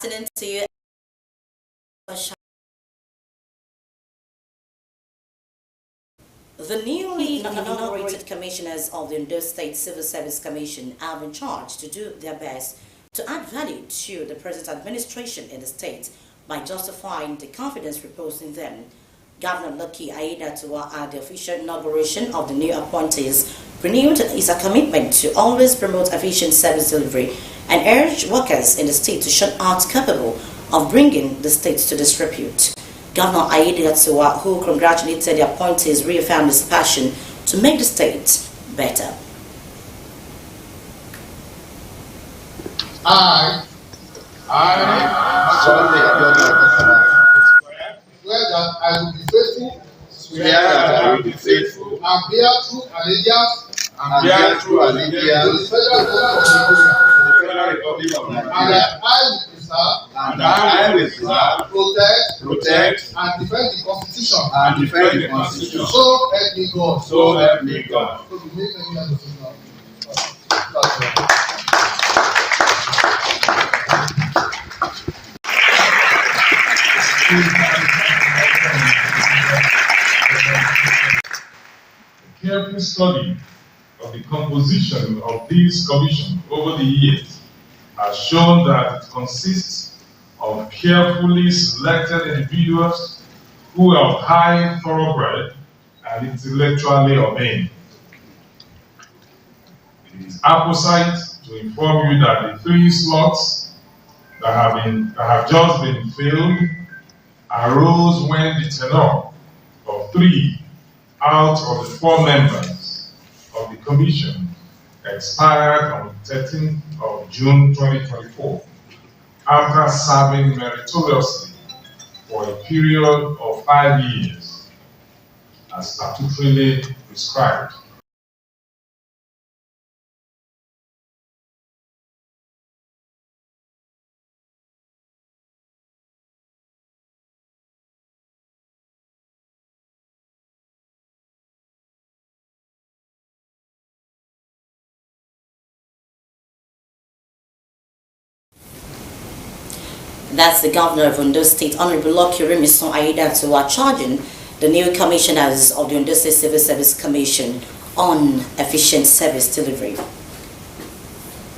Listening to you. The newly inaugurated commissioners of the Ondo State Civil Service Commission are been charged to do their best to add value to the present administration in the state by justifying the confidence reposed in them. Governor Lucky Aiyedatiwa at the official inauguration of the new appointees renewed his commitment to always promote efficient service delivery and urged workers in the state to shun out capable of bringing the state to disrepute. Governor Aiyedatiwa, who congratulated the appointees, reaffirmed his passion to make the state better. I swear that I will be faithful. And bear true allegiance. To the Federal Republic of Nigeria. And I will preserve, protect, and defend the Constitution. So help me God. So we make any other A careful study of the composition of this commission over the years has shown that it consists of carefully selected individuals who are high thoroughbred and intellectually ordained. It is apposite to inform you that the 3 slots that have just been filled arose when the tenure of 3 out of the 4 members of the commission expired on the 13th of June 2024 after serving meritoriously for a period of 5 years as statutorily prescribed. That's the Governor of Ondo State, Honorable Lucky Aiyedatiwa, charging the new commissioners of the Ondo State Civil Service Commission on efficient service delivery.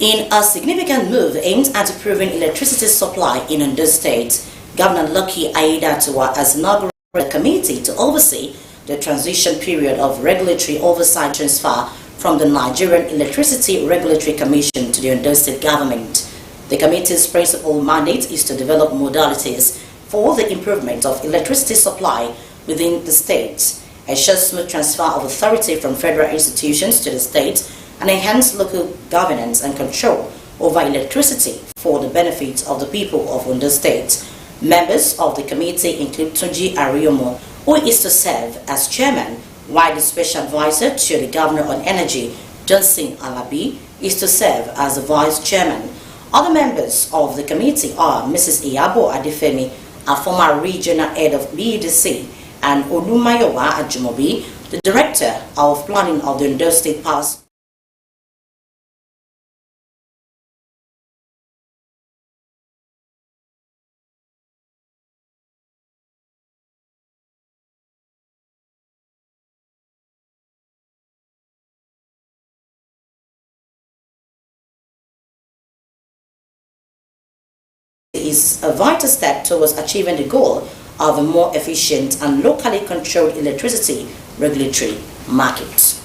In a significant move aimed at improving electricity supply in Ondo State, Governor Lucky Aiyedatiwa has inaugurated a committee to oversee the transition period of regulatory oversight transfer from the Nigerian Electricity Regulatory Commission to the Ondo State government. The committee's principal mandate is to develop modalities for the improvement of electricity supply within the state, ensure smooth transfer of authority from federal institutions to the state, and enhance local governance and control over electricity for the benefit of the people of Ondo State. Members of the committee include Tunji Ariomo, who is to serve as chairman, while the special advisor to the Governor on Energy, Johnson Alabi, is to serve as the vice chairman. Other members of the committee are Mrs. Iyabo Adefemi, a former regional head of BEDC, and Olumayowa Ajumobi, the director of planning of the Ondo State Power. Is a vital step towards achieving the goal of a more efficient and locally controlled electricity regulatory market.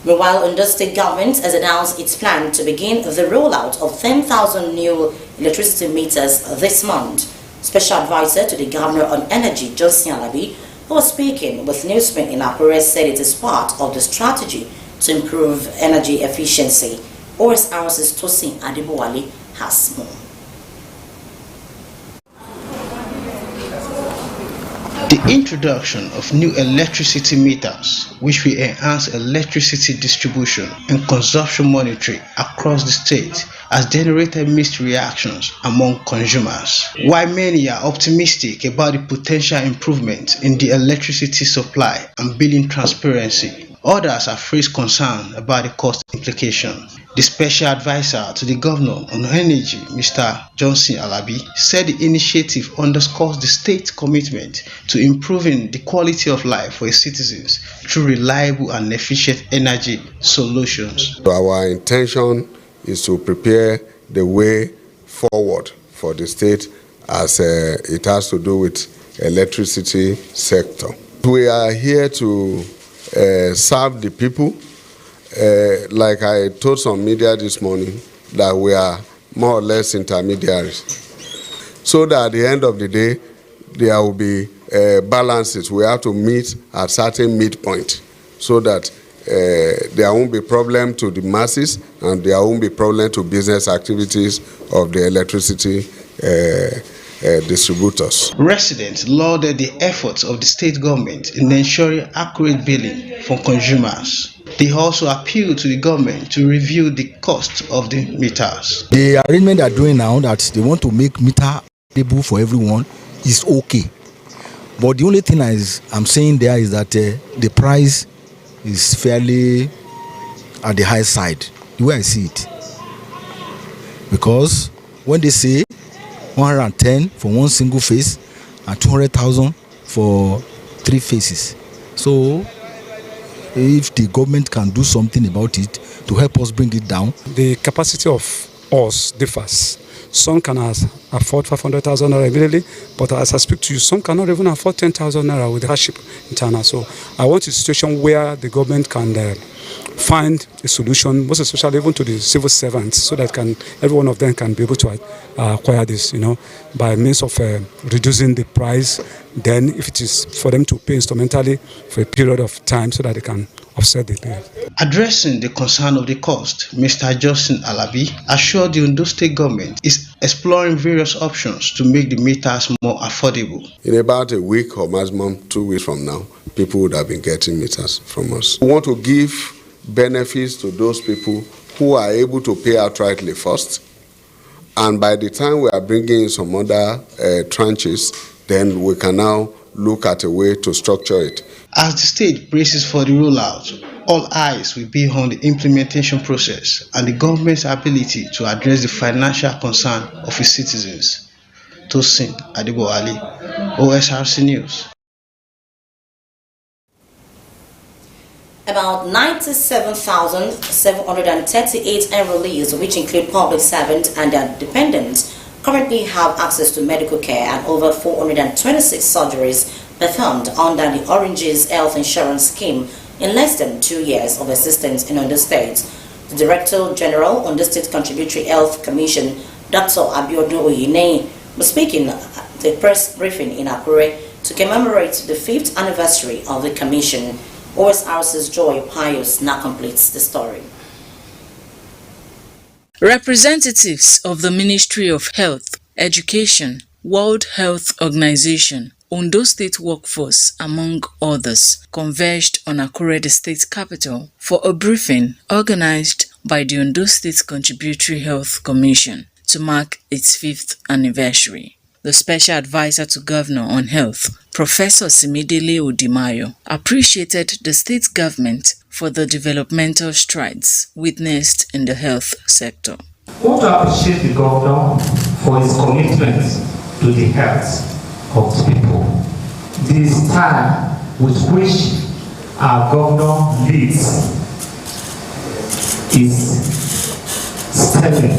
Meanwhile, Ondo State government has announced its plan to begin the rollout of 10,000 new electricity meters this month. Special advisor to the Governor on Energy, Johnson Alabi, who was speaking with newsmen in Akure, said it is part of the strategy to improve energy efficiency. Osrc's Tosin Adibowale has more. The introduction of new electricity meters, which will enhance electricity distribution and consumption monitoring across the state, has generated mixed reactions among consumers. While many are optimistic about the potential improvement in the electricity supply and billing transparency, Others have raised concern about the cost implication. The special advisor to the governor on energy, Mr. Johnson Alabi, said the initiative underscores the state's commitment to improving the quality of life for its citizens through reliable and efficient energy solutions. Our intention is to prepare the way forward for the state as it has to do with electricity sector. We are here to serve the people. Like I told some media this morning, that we are more or less intermediaries. So that at the end of the day, there will be balances. We have to meet at certain midpoint so that there won't be problem to the masses and there won't be problem to business activities of the electricity distributors. Residents lauded the efforts of the state government in ensuring accurate billing for consumers. They also appealed to the government to review the cost of the meters. The arrangement they are doing now, that they want to make meter available for everyone, is okay. But the only thing I'm saying there is that the price is fairly at the high side, the way I see it. Because when they say 110 for one single face and 200,000 for 3 faces. So if the government can do something about it to help us bring it down. The capacity of us differs. Some can afford 500,000 naira immediately, but as I speak to you, some cannot even afford 10,000 naira with the hardship internal. So I want a situation where the government can find a solution, most especially even to the civil servants, so that every one of them can be able to acquire this, by means of reducing the price. Then, if it is for them to pay instrumentally for a period of time, so that they can offset the bill. Addressing the concern of the cost, Mr. Johnson Alabi assured the Ondo State government is exploring various options to make the meters more affordable. In about a week or maximum 2 weeks from now, people would have been getting meters from us. We want to give benefits to those people who are able to pay outrightly first, and by the time we are bringing in some other tranches, then we can now look at a way to structure it. As the state braces for the rollout, all eyes will be on the implementation process and the government's ability to address the financial concern of its citizens. Tosin Adeboali, Osrc News. About 97,738 enrollees, which include public servants and their dependents, currently have access to medical care, and over 426 surgeries performed under the Orange's health insurance scheme in less than 2 years of existence in Ondo State. The Director General on the State Contributory Health Commission, Dr. Abiodun Oyine, was speaking at the press briefing in Akure to commemorate the 5th anniversary of the Commission. Osrc's Joy Pius now completes the story. Representatives of the Ministry of Health, Education, World Health Organization, Ondo State Workforce, among others, converged on Akure, the state capital, for a briefing organized by the Ondo State Contributory Health Commission to mark its 5th anniversary. The Special Advisor to Governor on Health, Professor Simidele Odimayo, appreciated the state government for the developmental strides witnessed in the health sector. I want to appreciate the governor for his commitment to the health of the people. The style with which our governor leads is sterling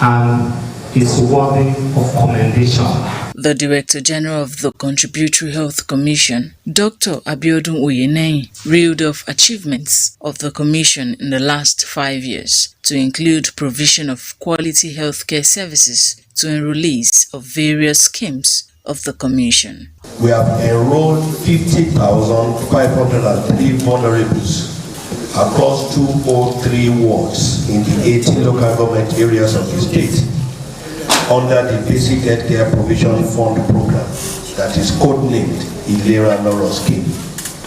and is worthy of commendation. The Director General of the Contributory Health Commission, Dr. Abiodun Oyine, reeled off achievements of the Commission in the last 5 years, to include provision of quality healthcare services to enrollees of various schemes of the Commission. We have enrolled 50,503 vulnerables across 203 wards in the 18 local government areas of the state, under the Basic Healthcare Provision Fund program that is codenamed Ilera Noro Scheme.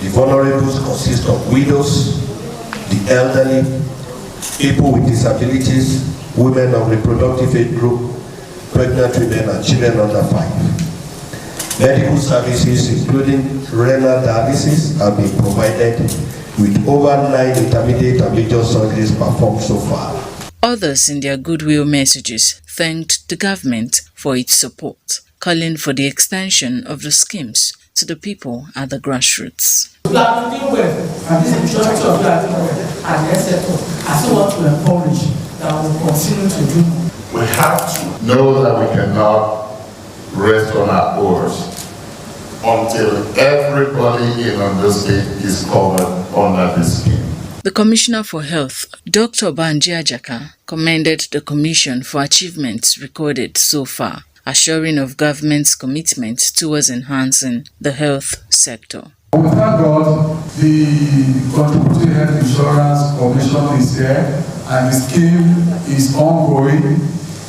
The vulnerables consist of widows, the elderly, people with disabilities, women of reproductive age group, pregnant women and children under 5. Medical services including renal dialysis have been provided with over 9 intermediate and major surgeries performed so far. Others in their goodwill messages thanked the government for its support, calling for the extension of the schemes to the people at the grassroots. We are doing well, and this is the majority of you are doing well, and the sector. I still want to encourage that we will continue to do. We have to know that we cannot rest on our oars until everybody in Ondo State is covered under this scheme. The Commissioner for Health, Dr. Banji Ajaka, commended the Commission for achievements recorded so far, assuring of government's commitment towards enhancing the health sector. We thank God the Contributory Health Insurance Commission is here and the scheme is ongoing,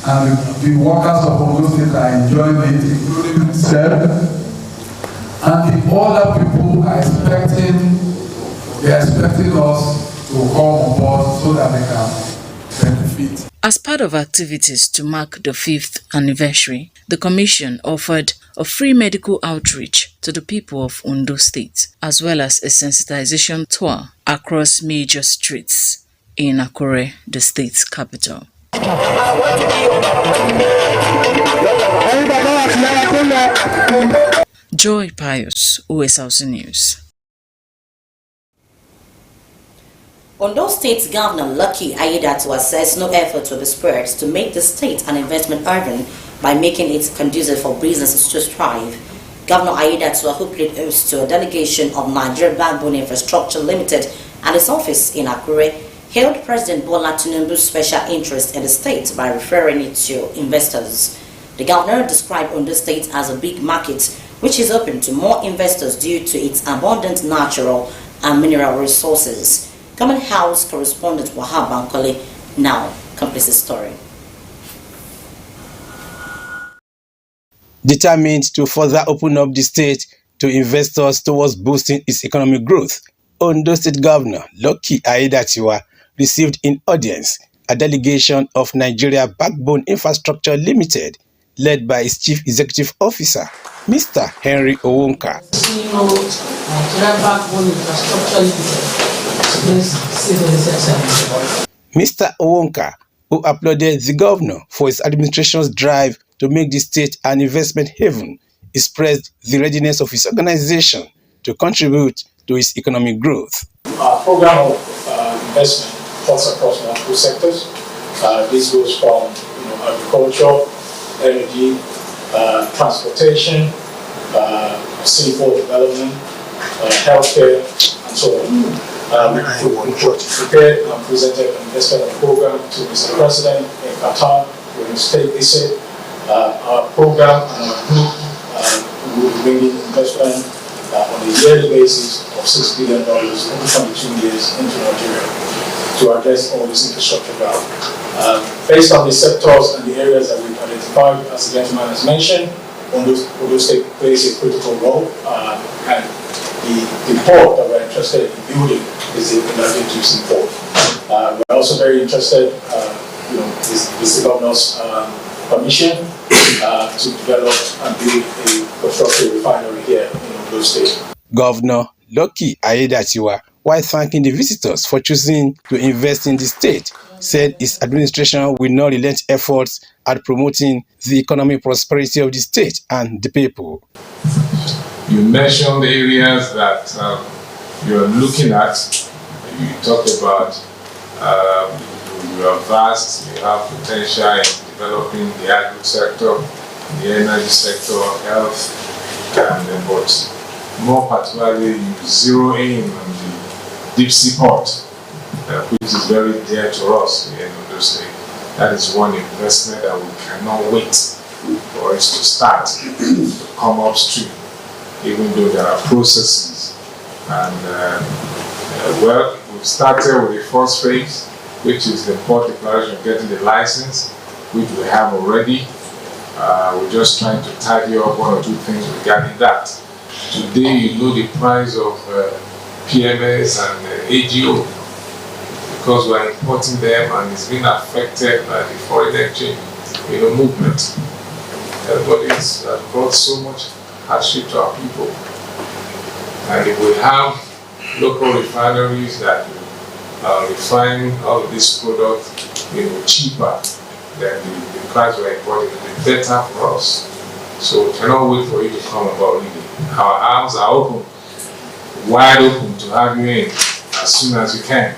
and the workers of Ondo State are enjoying it, including themselves, and the other people are expecting us to come on board so that they can benefit. As part of activities to mark the 5th anniversary, the Commission offered a free medical outreach to the people of Ondo State, as well as a sensitization tour across major streets in Akure, the state's capital. Joy Pius, OSRC News. Ondo State's Governor Lucky Aiyedatiwa says no effort will be spared to make the state an investment haven by making it conducive for businesses to thrive. Governor Aiyedatiwa, who played host to a delegation of Nigeria Backbone Infrastructure Limited and its office in Akure, hailed President Bola Tinubu's special interest in the state by referring it to investors. The governor described Ondo State as a big market which is open to more investors due to its abundant natural and mineral resources. Government House correspondent Wahab Bankole now completes the story. Determined to further open up the state to investors towards boosting its economic growth, Ondo State Governor Lucky Aiyedatiwa received in audience a delegation of Nigeria Backbone Infrastructure Limited, led by its Chief Executive Officer, Mr. Henry Owonka. CEO Nigeria Backbone Infrastructure Limited. Mr. Owonka, who applauded the governor for his administration's drive to make the state an investment haven, expressed the readiness of his organization to contribute to its economic growth. Our program of investment cuts across multiple sectors. This goes from agriculture, energy, transportation, civil development, healthcare, and so on. We prepared and presented an investment program to Mr. President in Qatar during his state visit. Our program and our group will be bringing investment on a yearly basis of $6 billion over 22 years into Nigeria to address all this infrastructure gap. Based on the sectors and the areas that we've identified, as the gentleman has mentioned, Ondo State plays a critical role, and the port that we're interested in building is the United Gypsum Port. We're also very interested, with the governor's permission to develop and build a construction refinery here in Ondo State. Governor Lucky Aiyedatiwa, while thanking the visitors for choosing to invest in the state, said his administration will not relent efforts at promoting the economic prosperity of the state and the people. You mentioned the areas that you're looking at. You talked about you are vast, you have potential in developing the agri sector, the energy sector, health, but more particularly you zero in on the deep sea port, which is very dear to us here in Ondo State. That is one investment that we cannot wait for us to start to come upstream, even though there are processes. And well, we've started with the first phase, which is the port declaration, getting the license, which we have already. We're just trying to tidy up one or two things regarding that. Today, you know the price of PMS and AGO, because we're importing them and it's been affected by the foreign exchange movement. Everybody's brought so much hardship to our people. And if we have local refineries that will refine all of these products, cheaper than the price we're importing. It will be better for us. So we cannot wait for you to come about really. Our arms are open, wide open to have you in as soon as you can.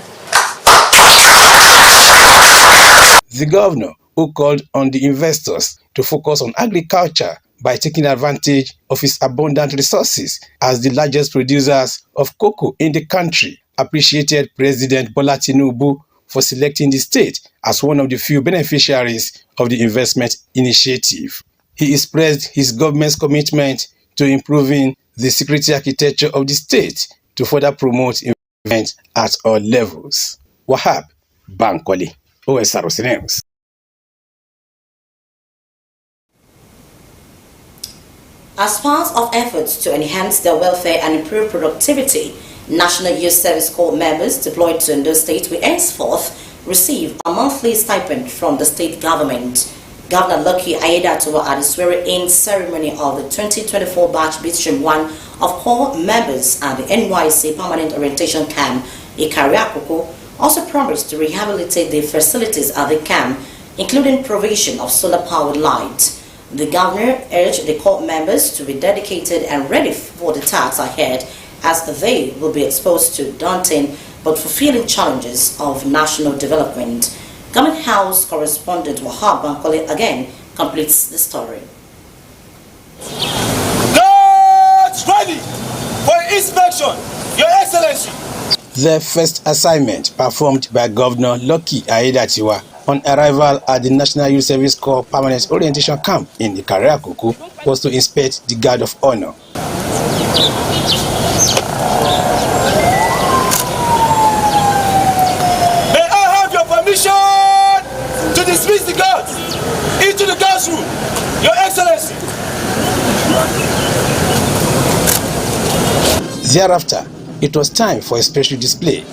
The governor, who called on the investors to focus on agriculture by taking advantage of its abundant resources as the largest producers of cocoa in the country, appreciated President Bola Tinubu for selecting the state as one of the few beneficiaries of the investment initiative. He expressed his government's commitment to improving the security architecture of the state to further promote investment at all levels. Wahab Bankole, Osrc News. As part of efforts to enhance their welfare and improve productivity, National Youth Service Corps members deployed to Ondo State will henceforth receive a monthly stipend from the state government. Governor Lucky Aiyedatiwa at the swearing-in ceremony of the 2024 batch Bitstream 1 of Corps members at the NYC Permanent Orientation Camp in Kariakoko also promised to rehabilitate the facilities at the camp, including provision of solar-powered lights. The governor urged the Corps members to be dedicated and ready for the tasks ahead, as they will be exposed to daunting but fulfilling challenges of national development. Government House correspondent Wahab Bankole again completes the story. Get ready for inspection, Your Excellency. The first assignment performed by Governor Lucky Aiyedatiwa on arrival at the National Youth Service Corps Permanent Orientation Camp in Ikariakoko was to inspect the Guard of Honor. May I have your permission to dismiss the guards into the guards room, Your Excellency. Thereafter, it was time for a special display.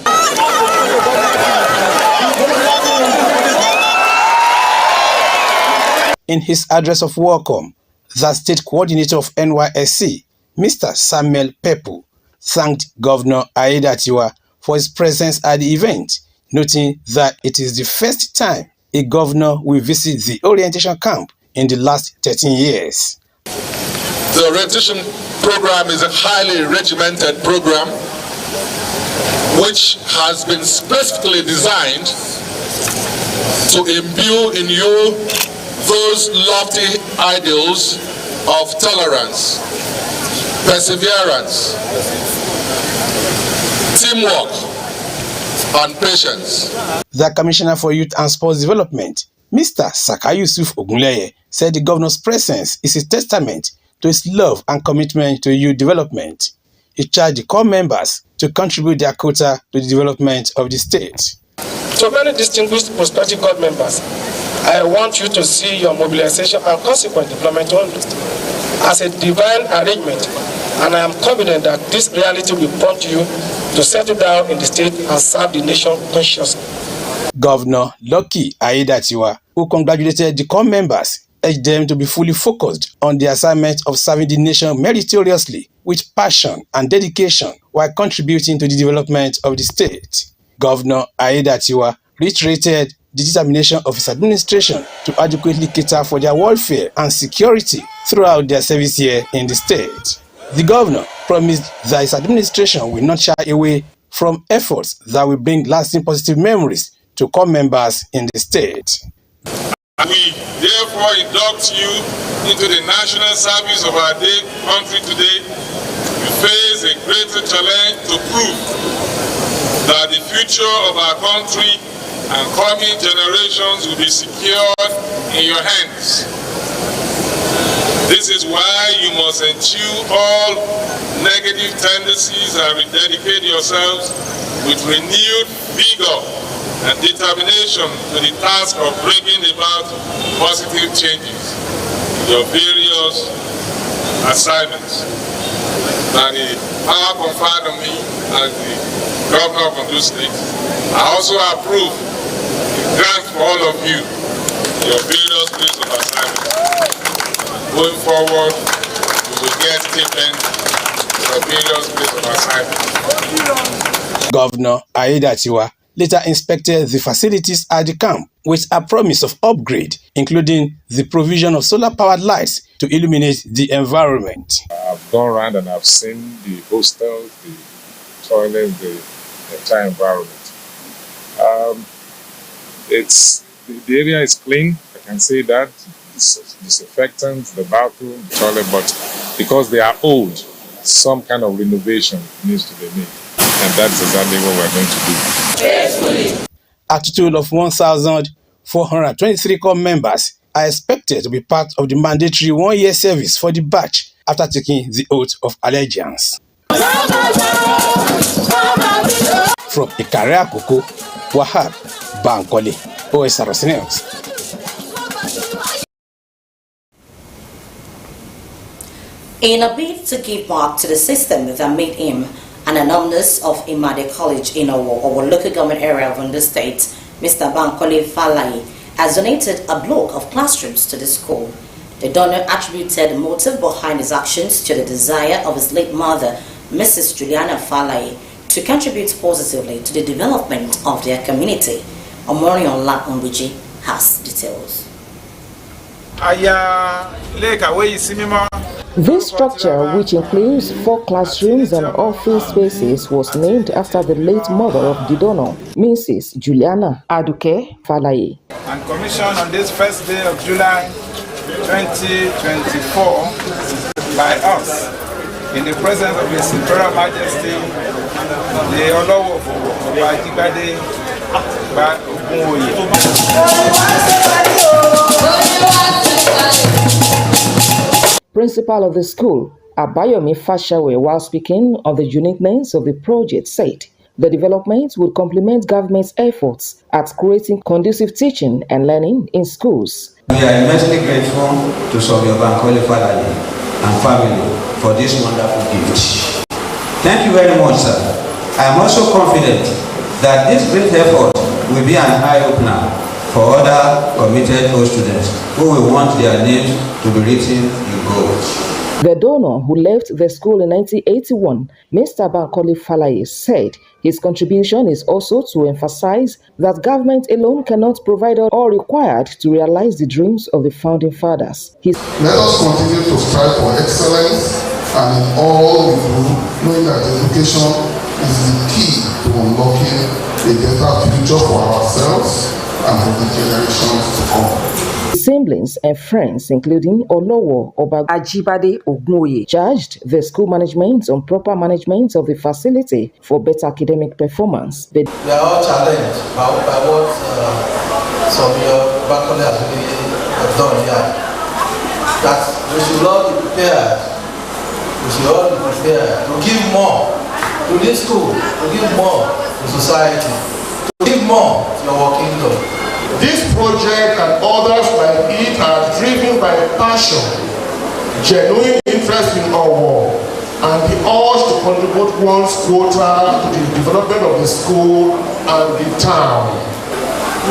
In his address of welcome, the state coordinator of NYSC, Mr. Samuel Pepu, thanked Governor Aiyedatiwa for his presence at the event, noting that it is the first time a governor will visit the orientation camp in the last 13 years. The orientation program is a highly regimented program which has been specifically designed to imbue in you those lofty ideals of tolerance, perseverance, teamwork, and patience. The Commissioner for Youth and Sports Development, Mr. Saka Yusuf Ogunleye, said the governor's presence is a testament to his love and commitment to youth development. He charged the Corps members to contribute their quota to the development of the state. To many distinguished prospective Corps members, I want you to see your mobilization and consequent deployment as a divine arrangement, and I am confident that this reality will prompt you to settle down in the state and serve the nation consciously. Governor Lucky Aiyedatiwa, who congratulated the Corps members, urged them to be fully focused on the assignment of serving the nation meritoriously with passion and dedication while contributing to the development of the state. Governor Aiyedatiwa reiterated the determination of his administration to adequately cater for their welfare and security throughout their service here in the state. The governor promised that his administration will not shy away from efforts that will bring lasting positive memories to Corps members in the state. We therefore induct you into the national service of our country today. You face a greater challenge to prove that the future of our country and coming generations will be secured in your hands. This is why you must eschew all negative tendencies and rededicate yourselves with renewed vigor and determination to the task of bringing about positive changes in your various assignments. That the power conferred on me as the governor of Ondo State, I also approve the grant for all of you your various places of assignment. Going forward, we will get stipend a various place of assignment. Governor Aiyedatiwa later inspected the facilities at the camp with a promise of upgrade, including the provision of solar-powered lights to illuminate the environment. I've gone around and I've seen the hostels, the toilets, the entire environment. The area is clean. I can say that. Disinfectants, the bathroom, the toilet, but because they are old, some kind of renovation needs to be made. And that's exactly what we're going to do. A total of 1,423 corps members are expected to be part of the mandatory one-year service for the batch after taking the oath of allegiance. From Ikare Akoko, Wahab Bankole, Osrc News. In a bid to give back to the system that made him an alumnus of Imade College in our local government area of Ondo State, Mr. Bankole Falaye has donated a block of classrooms to the school. The donor attributed the motive behind his actions to the desire of his late mother, Mrs. Juliana Falaye, to contribute positively to the development of their community. Omoriola Onguji has details. This structure, which includes 4 classrooms and office spaces, was named after the late mother of the donor, Mrs. Juliana Aduke Falaye. And commissioned on this first day of July 2024 by us, in the presence of His Imperial Majesty, the Olowo Ajibade Ogunwoye. Principal of the school, Abayomi Fashawe, while speaking of the uniqueness of the project, said the development would complement government's efforts at creating conducive teaching and learning in schools. We are immensely grateful to Sir Bankole Falaye and family for this wonderful gift. Thank you very much, sir. I am also confident that this great effort will be an eye-opener for other committed students who will want their names to be written in gold. The donor, who left the school in 1981, Mr. Bankole Falaye, said his contribution is also to emphasize that government alone cannot provide all required to realize the dreams of the founding fathers. Let us continue to strive for excellence and in all we do, knowing that education is the key to unlocking a better future for ourselves and for the generations to come. Siblings and friends, including Olowo Oba Ajibade Ogunwoye, charged the school management on proper management of the facility for better academic performance. We are all challenged by what some of your Bankole has really done here. That we should all be prepared. We should all be prepared to give more to this school, to give more to society, to give more to your kingdom. This project and others like it are driven by passion, genuine interest in our work, and the urge to contribute one's quota to the development of the school and the town.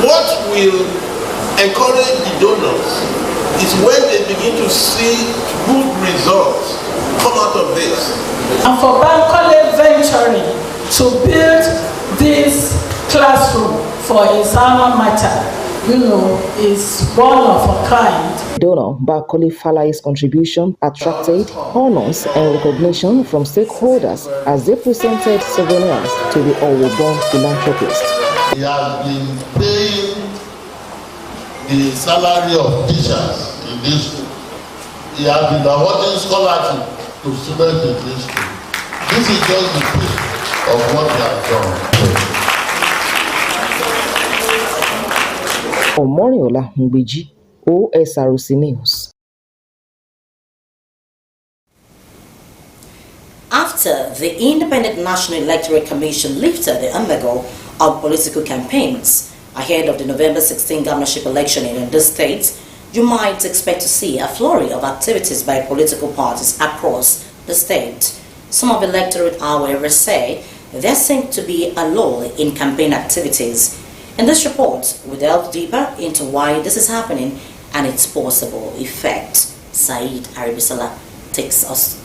What will encourage the donors is when they begin to see good results come out of this. And for Bankole venturing to build this classroom for his alma mater, is one of a kind. Donor Bankole Falaye's contribution attracted honors and recognition from stakeholders as they presented souvenirs to the Owo-born philanthropist. He has been paying the salary of teachers in this school. He has been awarding scholarship to students in this school. This is just the peak of what he has done. Omoriola Ngbeji, Osrc News. After the Independent National Electoral Commission lifted the embargo on political campaigns ahead of the November 16 governorship election in Ondo State, you might expect to see a flurry of activities by political parties across the state. Some of the electorate, however, say there seems to be a lull in campaign activities. In this report, we delve deeper into why this is happening and its possible effect. Saeed Aribisala takes us.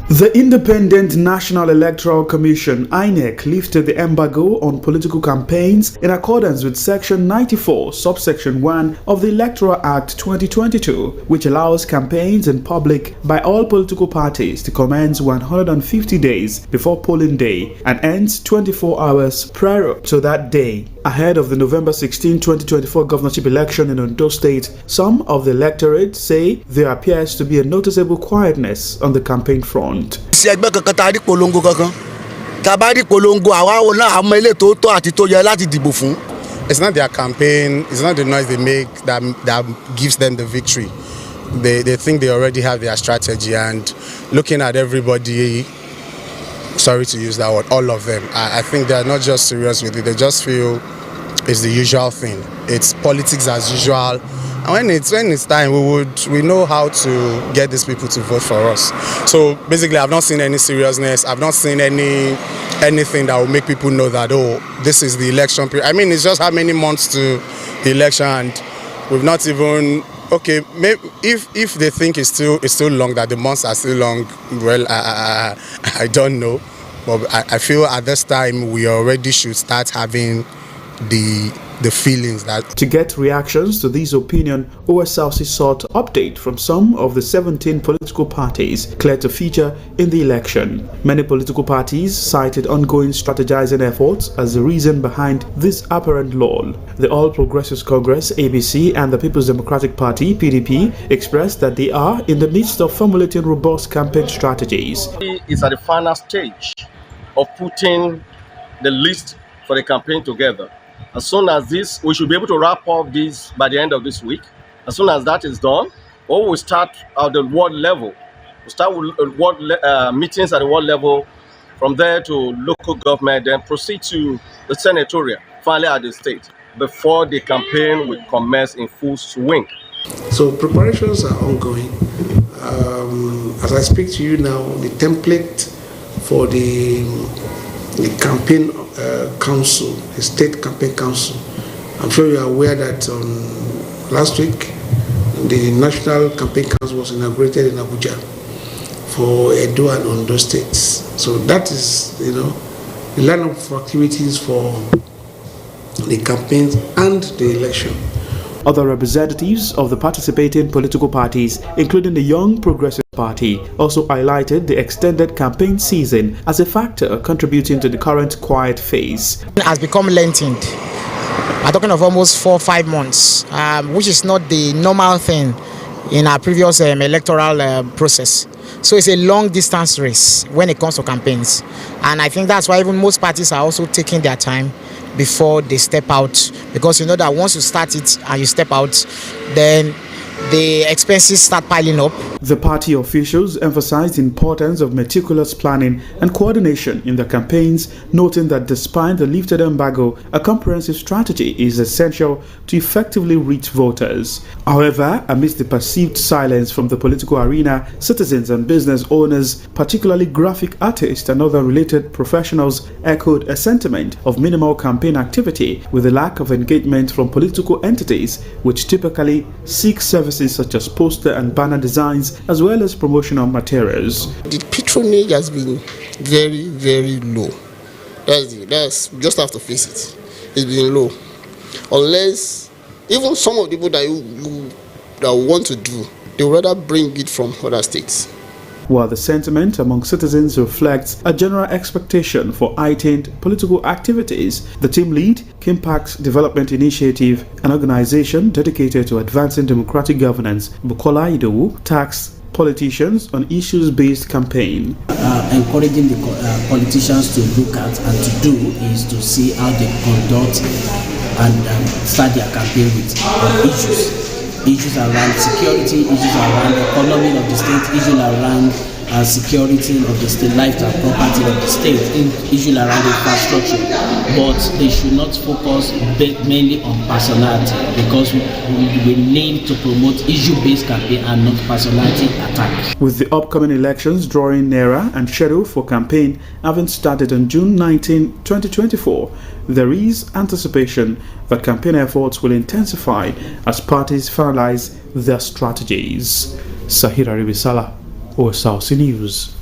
The Independent National Electoral Commission (INEC) lifted the embargo on political campaigns in accordance with Section 94, subsection 1 of the Electoral Act 2022, which allows campaigns in public by all political parties to commence 150 days before polling day and ends 24 hours prior to that day. Ahead of the November 16, 2024 governorship election in Ondo State, some of the electorate say there appears to be a noticeable quietness on the campaign front. It's not their campaign, it's not the noise they make that gives them the victory. They think they already have their strategy, and looking at everybody, sorry to use that word, all of them, I think they're not just serious with it, they just feel it's the usual thing. It's politics as usual. And when it's time, we know how to get these people to vote for us. So basically, I've not seen any seriousness. I've not seen anything that will make people know that, oh, this is the election period. I mean, it's just how many months to the election, and we've not even. Okay, maybe if they think it's still long, that the months are still long. Well, I don't know, but I feel at this time we already should start having the feelings that. To get reactions to this opinion, Osrc sought update from some of the 17 political parties cleared to feature in the election. Many political parties cited ongoing strategizing efforts as the reason behind this apparent lull. The All Progressives Congress (APC) and the People's Democratic Party (PDP) expressed that they are in the midst of formulating robust campaign strategies. It's at the final stage of putting the list for the campaign together. As soon as this, we should be able to wrap up this by the end of this week. As soon as that is done, or we start at the world level. We start with meetings at the world level, from there to local government, then proceed to the senatorial, finally at the state, before the campaign will commence in full swing. So preparations are ongoing. As I speak to you now, the template for the campaign council, the state campaign council. I'm sure you are aware that last week the national campaign council was inaugurated in Abuja for Edo and Ondo states. So that is, the lineup for activities for the campaigns and the election. Other representatives of the participating political parties, including the Young Progressive Party, also highlighted the extended campaign season as a factor contributing to the current quiet phase. It has become lengthened. We're talking of almost 4 or 5 months, which is not the normal thing in our previous electoral process. So it's a long distance race when it comes to campaigns. And I think that's why even most parties are also taking their time before they step out, because you know that once you start it and you step out, then the expenses start piling up. The party officials emphasized the importance of meticulous planning and coordination in their campaigns, noting that despite the lifted embargo, a comprehensive strategy is essential to effectively reach voters. However, amidst the perceived silence from the political arena, citizens and business owners, particularly graphic artists and other related professionals, echoed a sentiment of minimal campaign activity with a lack of engagement from political entities, which typically seek services such as poster and banner designs as well as promotional materials. The patronage has been very, very low. That's just have to face it. It's been low. Unless even some of the people that want to do, they would rather bring it from other states. While the sentiment among citizens reflects a general expectation for heightened political activities, the team lead, Kimpak's Development Initiative, an organization dedicated to advancing democratic governance, Bukola Idowu, tasked politicians on issues-based campaign. Encouraging the politicians to look at and to do is to see how they conduct and start their campaign with issues around security, issues around the economy of the state, issues around security of the state, life and property of the state, issues around infrastructure. But they should not focus mainly on personality, because we need to promote issue-based campaign and not personality attack. With the upcoming elections drawing nearer and schedule for campaign having started on June 19, 2024, there is anticipation that campaign efforts will intensify as parties finalize their strategies. Sahira Ribisala, Osrc News.